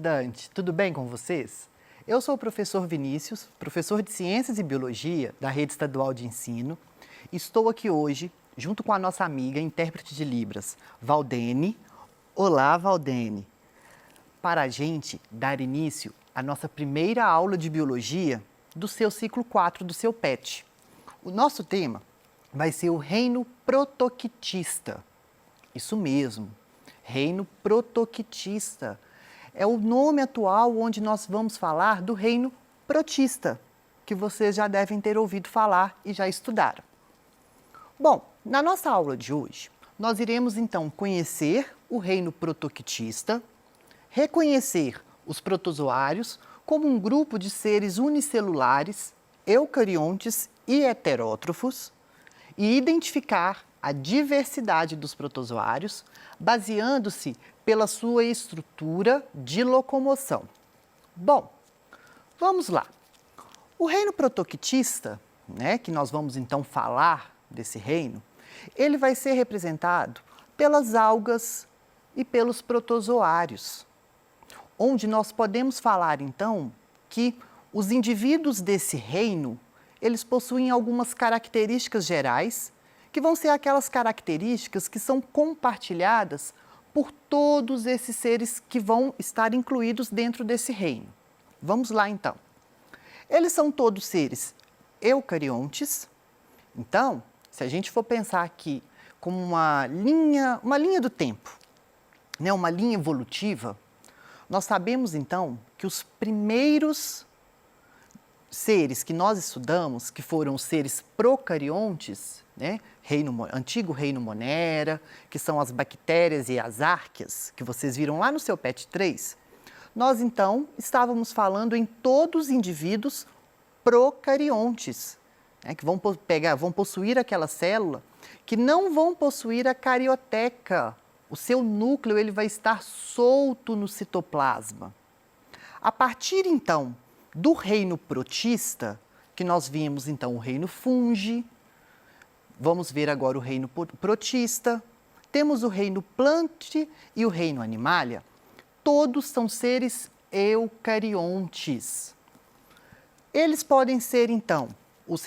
estudante, tudo bem com vocês? Eu sou o professor Vinícius, professor de Ciências e Biologia da Rede Estadual de Ensino. Estou aqui hoje, junto com a nossa amiga intérprete de Libras, Valdene. Olá, Valdene! Para a gente dar início à nossa primeira aula de Biologia do seu ciclo 4 do seu PET. O nosso tema vai ser o reino protoquitista. Isso mesmo, reino protoquitista. É o nome atual onde nós vamos falar do reino protista, que vocês já devem ter ouvido falar e já estudaram. Bom, na nossa aula de hoje, nós iremos então conhecer o reino protoquitista, reconhecer os protozoários como um grupo de seres unicelulares, eucariontes e heterótrofos, e identificar a diversidade dos protozoários, baseando-se pela sua estrutura de locomoção. Bom, vamos lá. O reino protoquitista, que nós vamos então falar desse reino, ele vai ser representado pelas algas e pelos protozoários, onde nós podemos falar então que os indivíduos desse reino, eles possuem algumas características gerais, que vão ser aquelas características que são compartilhadas por todos esses seres que vão estar incluídos dentro desse reino. Vamos lá então. Eles são todos seres eucariontes. Então, se a gente for pensar aqui como uma linha do tempo, uma linha evolutiva, nós sabemos então que os primeiros seres que nós estudamos, que foram os seres procariontes, antigo reino Monera, que são as bactérias e as árqueas, que vocês viram lá no seu PET 3, nós então estávamos falando em todos os indivíduos procariontes, que vão possuir aquela célula, que não vão possuir a carioteca. O seu núcleo ele vai estar solto no citoplasma. A partir então do reino protista, que nós vimos então o reino fungi, vamos ver agora o reino protista, temos o reino plante e o reino animalia, todos são seres eucariontes. Eles podem ser então os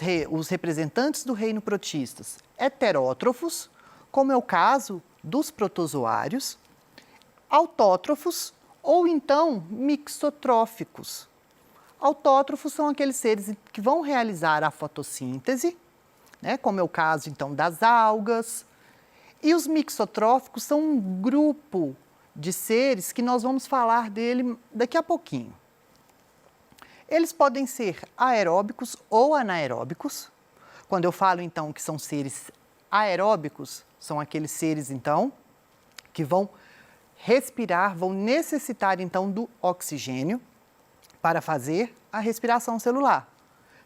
representantes do reino protistas heterótrofos, como é o caso dos protozoários, autótrofos ou então mixotróficos. Autótrofos são aqueles seres que vão realizar a fotossíntese, como é o caso então das algas, e os mixotróficos são um grupo de seres que nós vamos falar dele daqui a pouquinho. Eles podem ser aeróbicos ou anaeróbicos. Quando eu falo então que são seres aeróbicos, são aqueles seres então que vão respirar, vão necessitar então do oxigênio para fazer a respiração celular.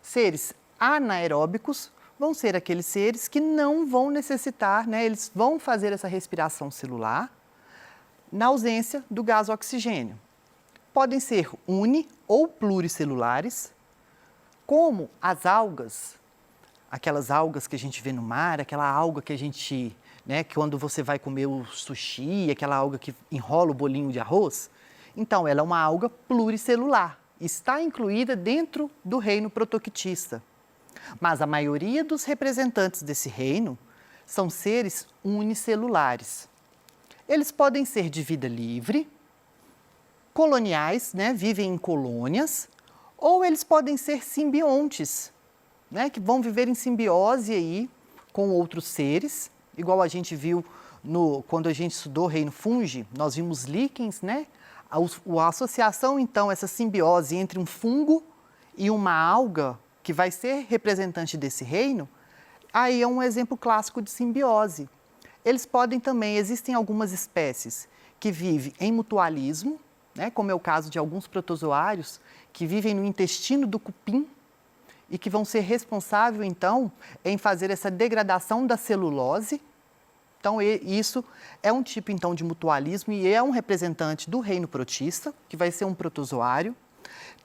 Seres anaeróbicos vão ser aqueles seres que não vão necessitar, eles vão fazer essa respiração celular na ausência do gás oxigênio. Podem ser uni- ou pluricelulares, como as algas, aquelas algas que a gente vê no mar, aquela alga que a gente, que quando você vai comer o sushi, aquela alga que enrola o bolinho de arroz. Então, ela é uma alga pluricelular, está incluída dentro do reino protoquitista. Mas a maioria dos representantes desse reino são seres unicelulares. Eles podem ser de vida livre, coloniais, vivem em colônias, ou eles podem ser simbiontes, que vão viver em simbiose aí com outros seres, igual a gente viu quando a gente estudou o reino fungi, nós vimos líquens, A associação, então, essa simbiose entre um fungo e uma alga, que vai ser representante desse reino, aí é um exemplo clássico de simbiose. Eles podem também, existem algumas espécies que vivem em mutualismo, como é o caso de alguns protozoários, que vivem no intestino do cupim e que vão ser responsáveis, então, em fazer essa degradação da celulose. Então, isso é um tipo, então, de mutualismo e é um representante do reino protista, que vai ser um protozoário.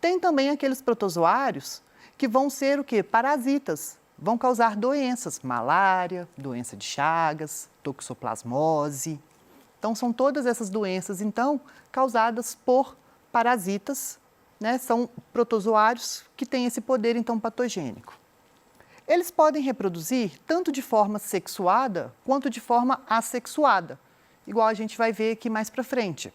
Tem também aqueles protozoários que vão ser o quê? Parasitas. Vão causar doenças, malária, doença de Chagas, toxoplasmose. Então, são todas essas doenças, então, causadas por parasitas, né, são protozoários que têm esse poder, então, patogênico. Eles podem reproduzir tanto de forma sexuada quanto de forma assexuada, igual a gente vai ver aqui mais para frente.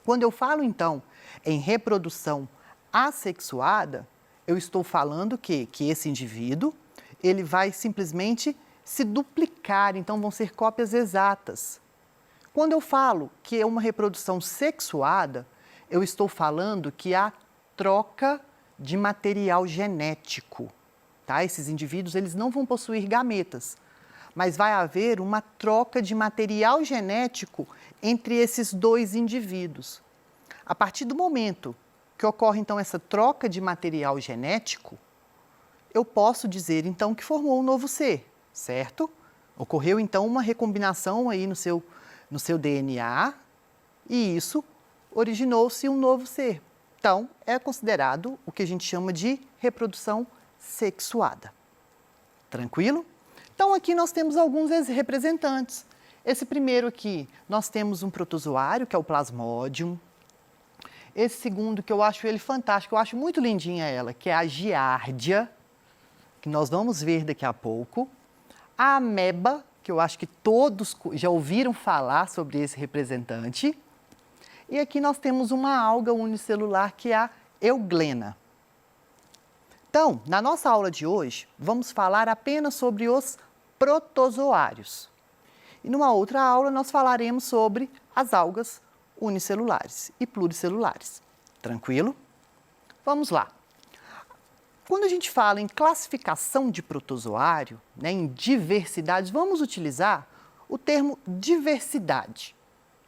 Quando eu falo, então, em reprodução assexuada, eu estou falando que esse indivíduo ele vai simplesmente se duplicar, então vão ser cópias exatas. Quando eu falo que é uma reprodução sexuada, eu estou falando que há troca de material genético. Tá? Esses indivíduos eles não vão possuir gametas, mas vai haver uma troca de material genético entre esses dois indivíduos. A partir do momento que ocorre, então, essa troca de material genético, eu posso dizer, então, que formou um novo ser, certo? Ocorreu, então, uma recombinação aí no seu DNA e isso originou-se um novo ser. Então, é considerado o que a gente chama de reprodução sexuada. Tranquilo? Então, aqui nós temos alguns representantes. Esse primeiro aqui, nós temos um protozoário, que é o Plasmodium. Esse segundo, que eu acho ele fantástico, eu acho muito lindinha ela, que é a Giardia, que nós vamos ver daqui a pouco. A ameba, que eu acho que todos já ouviram falar sobre esse representante. E aqui nós temos uma alga unicelular, que é a Euglena. Então, na nossa aula de hoje, vamos falar apenas sobre os protozoários. E numa outra aula, nós falaremos sobre as algas unicelulares e pluricelulares. Tranquilo? Vamos lá. Quando a gente fala em classificação de protozoário, né, em diversidade, vamos utilizar o termo diversidade.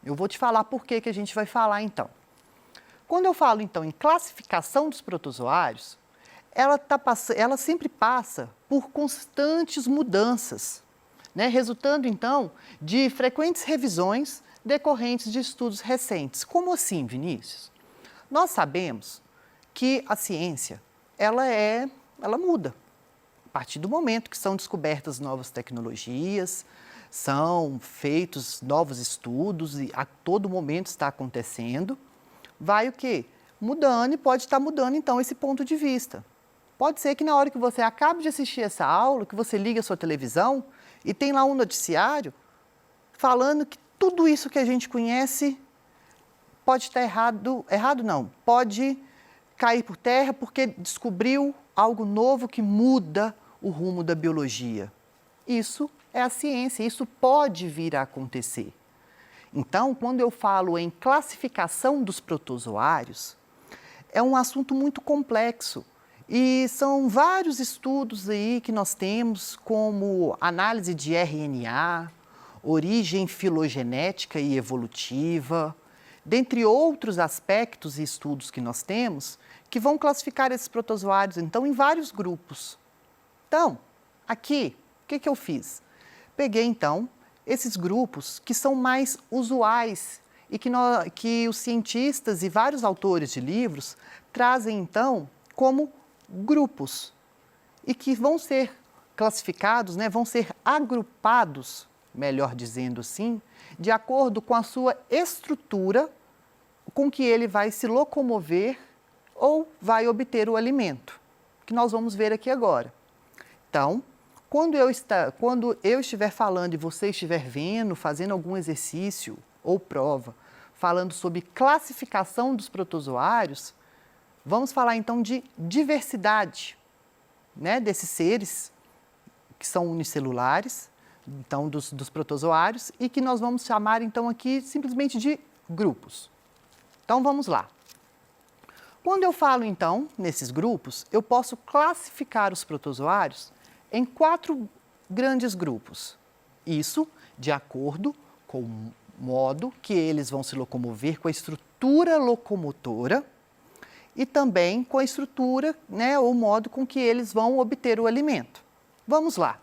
Eu vou te falar por que a gente vai falar então. Quando eu falo então em classificação dos protozoários, ela sempre passa por constantes mudanças, né, resultando então de frequentes revisões decorrentes de estudos recentes. Como assim, Vinícius? Nós sabemos que a ciência ela muda. A partir do momento que são descobertas novas tecnologias, são feitos novos estudos e a todo momento está acontecendo, vai o quê? Mudando e pode estar mudando então esse ponto de vista. Pode ser que na hora que você acabe de assistir essa aula, que você liga a sua televisão e tem lá um noticiário falando que tudo isso que a gente conhece pode estar errado não, pode cair por terra porque descobriu algo novo que muda o rumo da biologia. Isso é a ciência, isso pode vir a acontecer. Então, quando eu falo em classificação dos protozoários, é um assunto muito complexo e são vários estudos aí que nós temos, como análise de RNA, origem filogenética e evolutiva, dentre outros aspectos e estudos que nós temos, que vão classificar esses protozoários, então, em vários grupos. Então, aqui, o que eu fiz? Peguei, então, esses grupos que são mais usuais e que os cientistas e vários autores de livros trazem, então, como grupos e que vão ser classificados, né, vão ser agrupados, melhor dizendo assim, de acordo com a sua estrutura com que ele vai se locomover ou vai obter o alimento, que nós vamos ver aqui agora. Então, quando eu estiver falando e você estiver vendo, fazendo algum exercício ou prova, falando sobre classificação dos protozoários, vamos falar então de diversidade, né, desses seres que são unicelulares, então dos protozoários, e que nós vamos chamar então aqui simplesmente de grupos. Então vamos lá. Quando eu falo então nesses grupos, eu posso classificar os protozoários em 4 grandes grupos. Isso de acordo com o modo que eles vão se locomover, com a estrutura locomotora e também com a estrutura, né, ou modo com que eles vão obter o alimento. Vamos lá.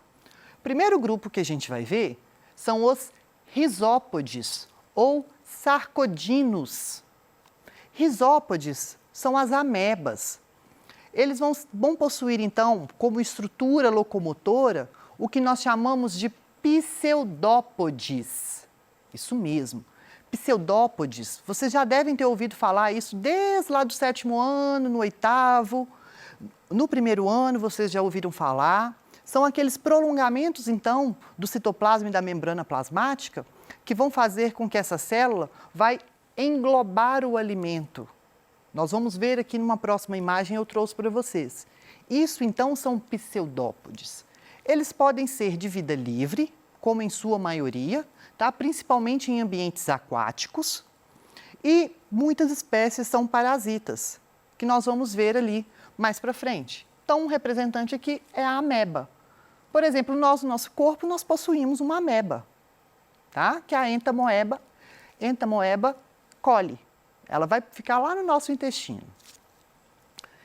O primeiro grupo que a gente vai ver são os risópodes ou sarcodinos. Risópodes são as amebas. Eles vão possuir, então, como estrutura locomotora, o que nós chamamos de pseudópodes. Isso mesmo. pseudópodes, vocês já devem ter ouvido falar isso desde lá do 7º ano, no 8º, no 1º ano vocês já ouviram falar. São aqueles prolongamentos, então, do citoplasma e da membrana plasmática que vão fazer com que essa célula vai englobar o alimento. Nós vamos ver aqui numa próxima imagem, eu trouxe para vocês. Isso, então, são pseudópodes. Eles podem ser de vida livre, como em sua maioria, tá? Principalmente em ambientes aquáticos, e muitas espécies são parasitas, que nós vamos ver ali mais para frente. Então, um representante aqui é a ameba. Por exemplo, no nosso corpo, nós possuímos uma ameba, tá? Que é a Entamoeba coli. Ela vai ficar lá no nosso intestino.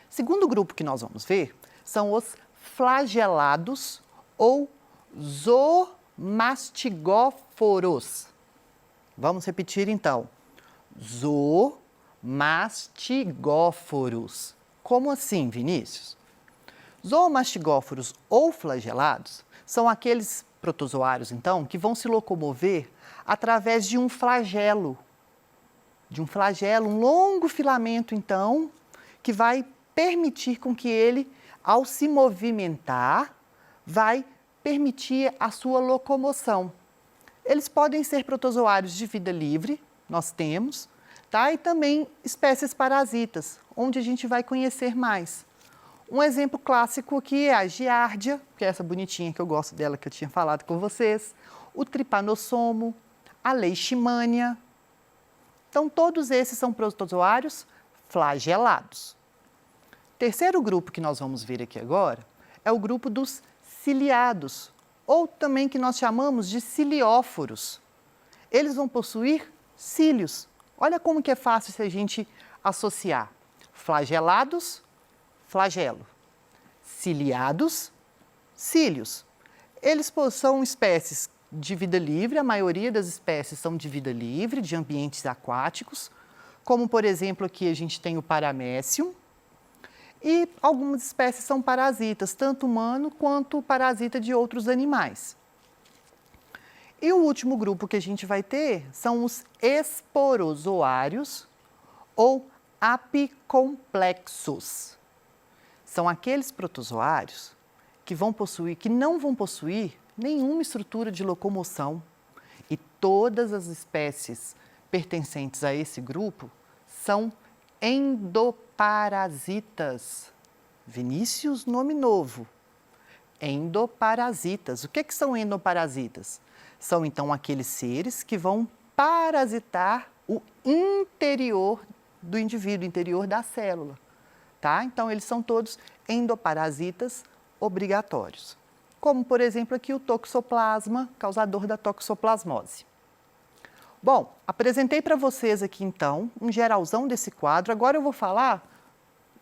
Segundo grupo que nós vamos ver são os flagelados ou zoomastigóforos. Vamos repetir então. Zoomastigóforos. Como assim, Vinícius? Zoomastigóforos ou flagelados são aqueles protozoários, então, que vão se locomover através de um flagelo. Um longo filamento, então, que vai permitir com que ele, ao se movimentar, vai permitir a sua locomoção. Eles podem ser protozoários de vida livre, nós temos, tá? E também espécies parasitas, onde a gente vai conhecer mais. Um exemplo clássico aqui é a giardia, que é essa bonitinha que eu gosto dela, que eu tinha falado com vocês, o trypanossomo, a leishmania. Então, todos esses são protozoários flagelados. Terceiro grupo que nós vamos ver aqui agora é o grupo dos ciliados, ou também que nós chamamos de cilióforos. Eles vão possuir cílios. Olha como que é fácil se a gente associar. Flagelados, flagelo. Ciliados, cílios. Eles são espécies de vida livre, a maioria das espécies são de vida livre, de ambientes aquáticos, como, por exemplo, aqui a gente tem o paramécium, e algumas espécies são parasitas, tanto humano quanto parasita de outros animais. E o último grupo que a gente vai ter são os esporozoários ou apicomplexos. São aqueles protozoários que não vão possuir nenhuma estrutura de locomoção, e todas as espécies pertencentes a esse grupo são endoparasitas. Vinícius, nome novo. Endoparasitas. O que são endoparasitas? São, então, aqueles seres que vão parasitar o interior do indivíduo, o interior da célula. Tá? Então, eles são todos endoparasitas obrigatórios. Como, por exemplo, aqui o toxoplasma, causador da toxoplasmose. Bom, apresentei para vocês aqui, então, um geralzão desse quadro. Agora eu vou falar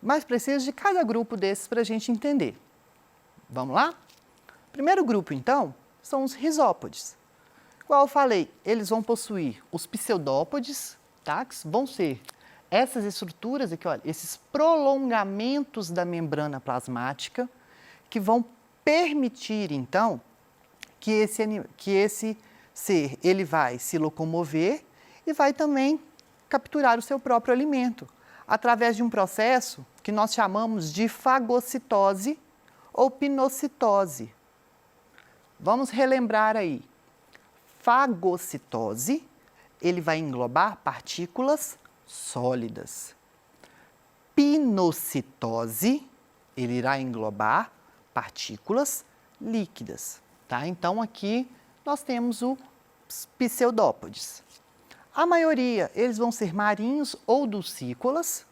mais preciso de cada grupo desses para a gente entender. Vamos lá? Primeiro grupo, então, são os risópodes. Igual eu falei, eles vão possuir os pseudópodes, tá? Que vão ser essas estruturas aqui, olha, esses prolongamentos da membrana plasmática que vão permitir, então, que esse ser ele vai se locomover e vai também capturar o seu próprio alimento, através de um processo que nós chamamos de fagocitose ou pinocitose. Vamos relembrar aí. Fagocitose, ele vai englobar partículas sólidas. Pinocitose, ele irá englobar partículas líquidas, tá? Então, aqui nós temos os pseudópodes. A maioria, eles vão ser marinhos ou dulcícolas,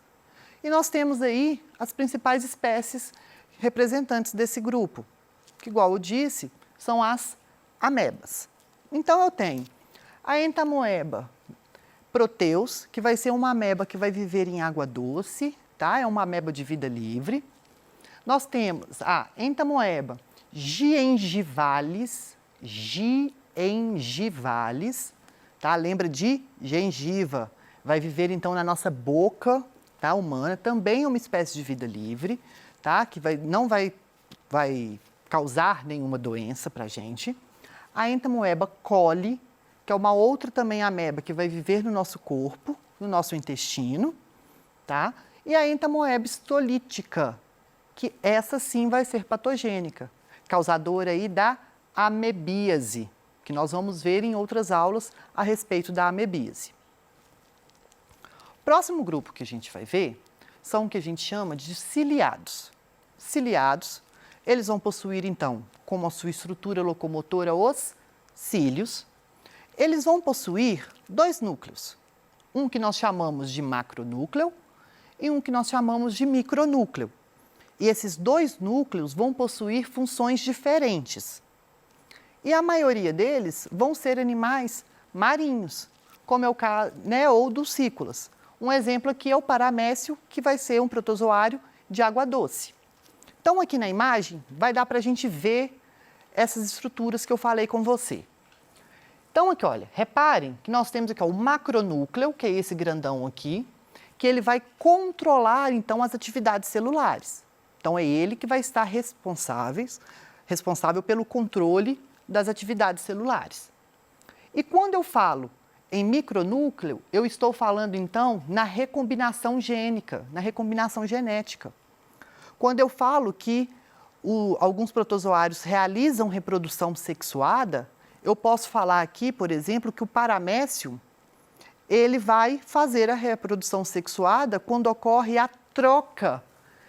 e nós temos aí as principais espécies representantes desse grupo, que, igual eu disse, são as amebas. Então, eu tenho a Entamoeba proteus, que vai ser uma ameba que vai viver em água doce, tá? É uma ameba de vida livre. Nós temos a Entamoeba gengivalis, tá? Lembra de gengiva, vai viver então na nossa boca, tá? Humana, também é uma espécie de vida livre, tá? Que não vai causar nenhuma doença para a gente. A Entamoeba coli, que é uma outra também ameba que vai viver no nosso corpo, no nosso intestino, tá? E a Entamoeba histolítica, que essa sim vai ser patogênica, causadora aí da amebíase, que nós vamos ver em outras aulas a respeito da amebíase. Próximo grupo que a gente vai ver são o que a gente chama de ciliados. Ciliados, eles vão possuir então, como a sua estrutura locomotora, os cílios. Eles vão possuir dois núcleos, um que nós chamamos de macronúcleo e um que nós chamamos de micronúcleo. E esses dois núcleos vão possuir funções diferentes. E a maioria deles vão ser animais marinhos, como é o caso, né, ou dulcícolas. Um exemplo aqui é o paramécio, que vai ser um protozoário de água doce. Então, aqui na imagem, vai dar para a gente ver essas estruturas que eu falei com você. Então, aqui, olha, reparem que nós temos aqui ó, o macronúcleo, que é esse grandão aqui, que ele vai controlar, então, as atividades celulares. Então, é ele que vai estar responsável pelo controle das atividades celulares. E quando eu falo em micronúcleo, eu estou falando, então, na recombinação gênica, na recombinação genética. Quando eu falo que alguns protozoários realizam reprodução sexuada, eu posso falar aqui, por exemplo, que o paramécio, ele vai fazer a reprodução sexuada quando ocorre a troca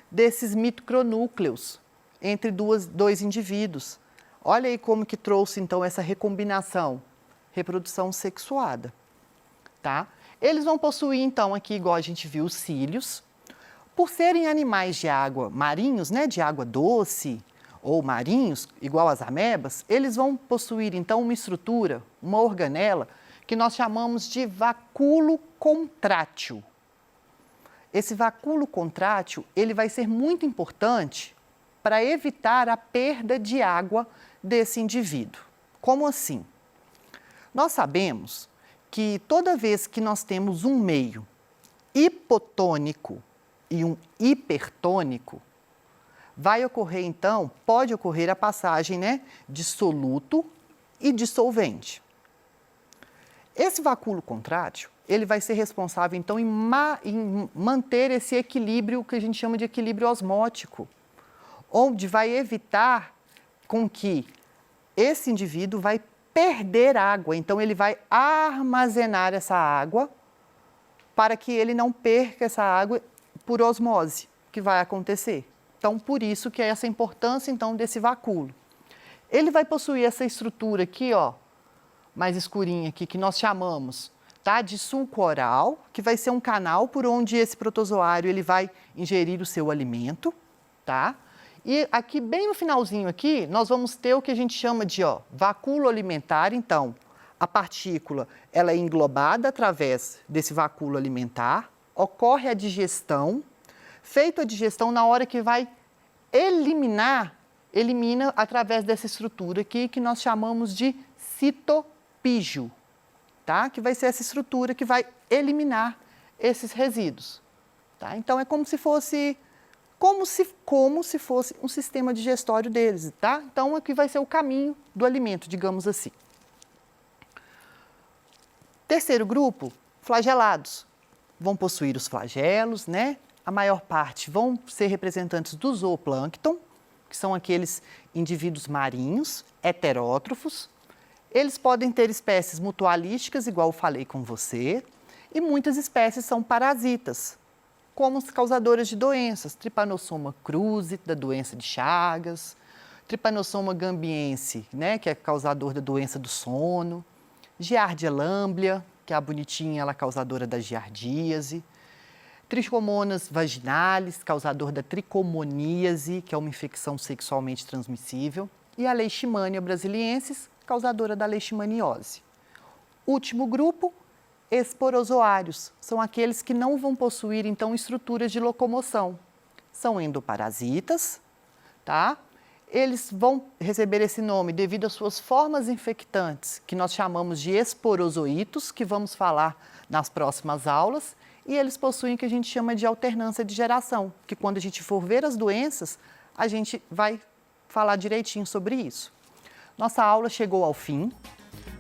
desses micronúcleos entre dois indivíduos. Olha aí como que trouxe, então, essa recombinação, reprodução sexuada, tá? Eles vão possuir, então, aqui, igual a gente viu, os cílios. Por serem animais de água marinhos, né, de água doce ou marinhos, igual as amebas, eles vão possuir, então, uma estrutura, uma organela, que nós chamamos de vacúolo contrátil. Esse vacúolo contrátil, ele vai ser muito importante para evitar a perda de água desse indivíduo. Como assim? Nós sabemos que toda vez que nós temos um meio hipotônico e um hipertônico, vai ocorrer então, pode ocorrer a passagem, né, de soluto e dissolvente. Esse vacúolo contrátil, ele vai ser responsável então em manter esse equilíbrio que a gente chama de equilíbrio osmótico, onde vai evitar com que esse indivíduo vai perder água, então ele vai armazenar essa água para que ele não perca essa água por osmose, que vai acontecer. Então, por isso que é essa importância, então, desse vacúolo. Ele vai possuir essa estrutura aqui, ó, mais escurinha aqui, que nós chamamos, tá, de sulco oral, que vai ser um canal por onde esse protozoário ele vai ingerir o seu alimento, tá? E aqui, bem no finalzinho aqui, nós vamos ter o que a gente chama de, ó, vacúolo alimentar. Então, a partícula, ela é englobada através desse vacúolo alimentar, ocorre a digestão. Feita a digestão, na hora que vai elimina através dessa estrutura aqui, que nós chamamos de citopígio, tá? Que vai ser essa estrutura que vai eliminar esses resíduos, tá? Então, é como se fosse um sistema digestório deles, tá? Então, aqui vai ser o caminho do alimento, digamos assim. Terceiro grupo, flagelados. Vão possuir os flagelos, né? A maior parte vão ser representantes do zooplâncton, que são aqueles indivíduos marinhos, heterótrofos. Eles podem ter espécies mutualísticas, igual eu falei com você, e muitas espécies são parasitas, como as causadoras de doenças, Trypanosoma cruzi, da doença de Chagas, Trypanosoma gambiense, né, que é causador da doença do sono, Giardia lamblia, que é a bonitinha, ela é causadora da giardíase, Trichomonas vaginalis, causador da tricomoníase, que é uma infecção sexualmente transmissível, e a Leishmania brasiliensis, causadora da leishmaniose. Último grupo, esporozoários, são aqueles que não vão possuir, então, estruturas de locomoção. São endoparasitas, tá? Eles vão receber esse nome devido às suas formas infectantes, que nós chamamos de esporozoítos, que vamos falar nas próximas aulas, e eles possuem o que a gente chama de alternância de geração, que quando a gente for ver as doenças, a gente vai falar direitinho sobre isso. Nossa aula chegou ao fim.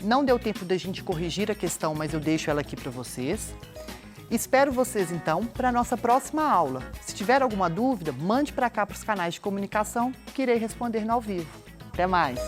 Não deu tempo da gente corrigir a questão, mas eu deixo ela aqui para vocês. Espero vocês, então, para a nossa próxima aula. Se tiver alguma dúvida, mande para cá para os canais de comunicação, que irei responder no ao vivo. Até mais!